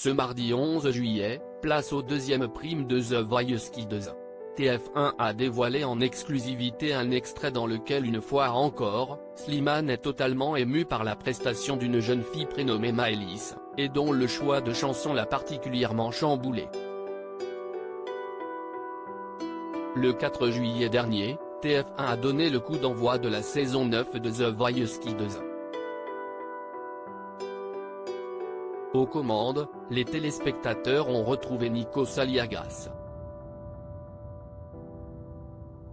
Ce mardi 11 juillet, place au deuxième prime de The Voice Kids. TF1 a dévoilé en exclusivité un extrait dans lequel une fois encore, Slimane est totalement ému par la prestation d'une jeune fille prénommée Maëlys, et dont le choix de chanson l'a particulièrement chamboulé. Le 4 juillet dernier, TF1 a donné le coup d'envoi de la saison 9 de The Voice Kids. Aux commandes, les téléspectateurs ont retrouvé Nikos Aliagas.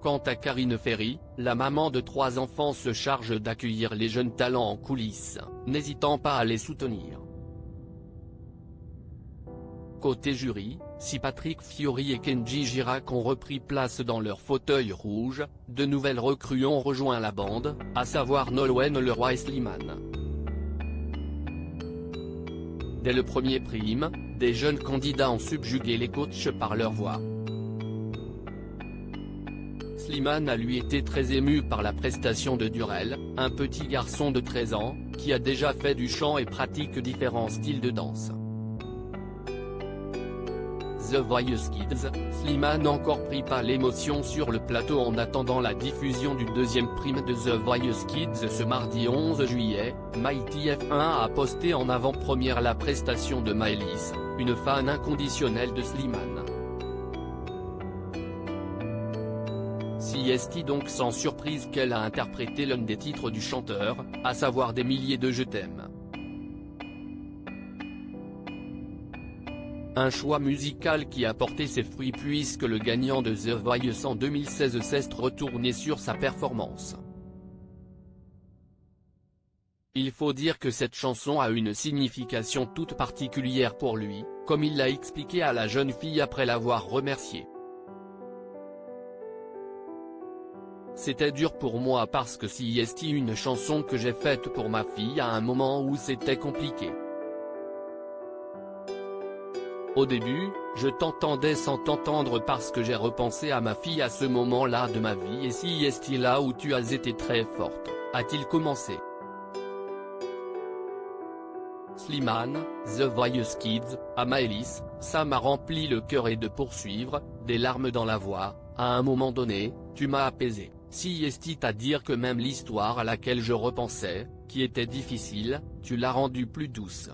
Quant à Karine Ferry, la maman de 3 enfants se charge d'accueillir les jeunes talents en coulisses, n'hésitant pas à les soutenir. Côté jury, si Patrick Fiori et Kenji Girac ont repris place dans leur fauteuil rouge, de nouvelles recrues ont rejoint la bande, à savoir Nolwenn Leroy et Slimane. Dès le premier prime, des jeunes candidats ont subjugué les coachs par leur voix. Slimane a lui été très ému par la prestation de Durel, un petit garçon de 13 ans, qui a déjà fait du chant et pratique différents styles de danse. The Voice Kids, Slimane encore pris par l'émotion sur le plateau en attendant la diffusion du deuxième prime de The Voice Kids ce mardi 11 juillet, MyTF1 a posté en avant-première la prestation de Maëlys, une fan inconditionnelle de Slimane. Si est donc sans surprise qu'elle a interprété l'un des titres du chanteur, à savoir des milliers de Je t'aime. Un choix musical qui a porté ses fruits puisque le gagnant de The Voice en 2016 s'est retourné sur sa performance. Il faut dire que cette chanson a une signification toute particulière pour lui, comme il l'a expliqué à la jeune fille après l'avoir remerciée. C'était dur pour moi parce que c'est une chanson que j'ai faite pour ma fille à un moment où c'était compliqué. Au début, je t'entendais sans t'entendre parce que j'ai repensé à ma fille à ce moment-là de ma vie et c'est là où tu as été très forte, a-t-il commencé. Slimane, The Voice Kids, à Maëlys, ça m'a rempli le cœur et de poursuivre, des larmes dans la voix, à un moment donné, tu m'as apaisé, c'est-à-dire que même l'histoire à laquelle je repensais, qui était difficile, tu l'as rendue plus douce.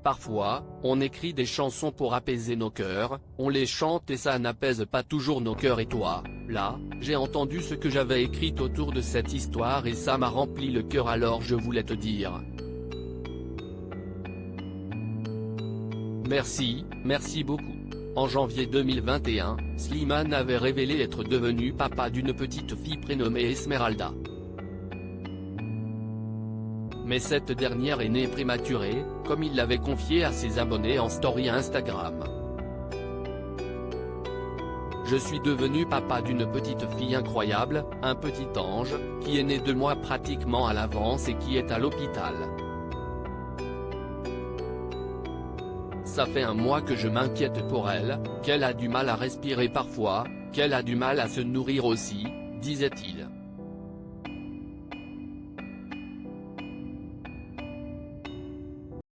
Parfois, on écrit des chansons pour apaiser nos cœurs, on les chante et ça n'apaise pas toujours nos cœurs et toi, là, j'ai entendu ce que j'avais écrit autour de cette histoire et ça m'a rempli le cœur alors je voulais te dire. Merci beaucoup. En janvier 2021, Slimane avait révélé être devenu papa d'une petite fille prénommée Esmeralda. Mais cette dernière est née prématurée, comme il l'avait confié à ses abonnés en story Instagram. Je suis devenu papa d'une petite fille incroyable, un petit ange, qui est né 2 mois pratiquement à l'avance et qui est à l'hôpital. Ça fait 1 mois que je m'inquiète pour elle, qu'elle a du mal à respirer parfois, qu'elle a du mal à se nourrir aussi, disait-il.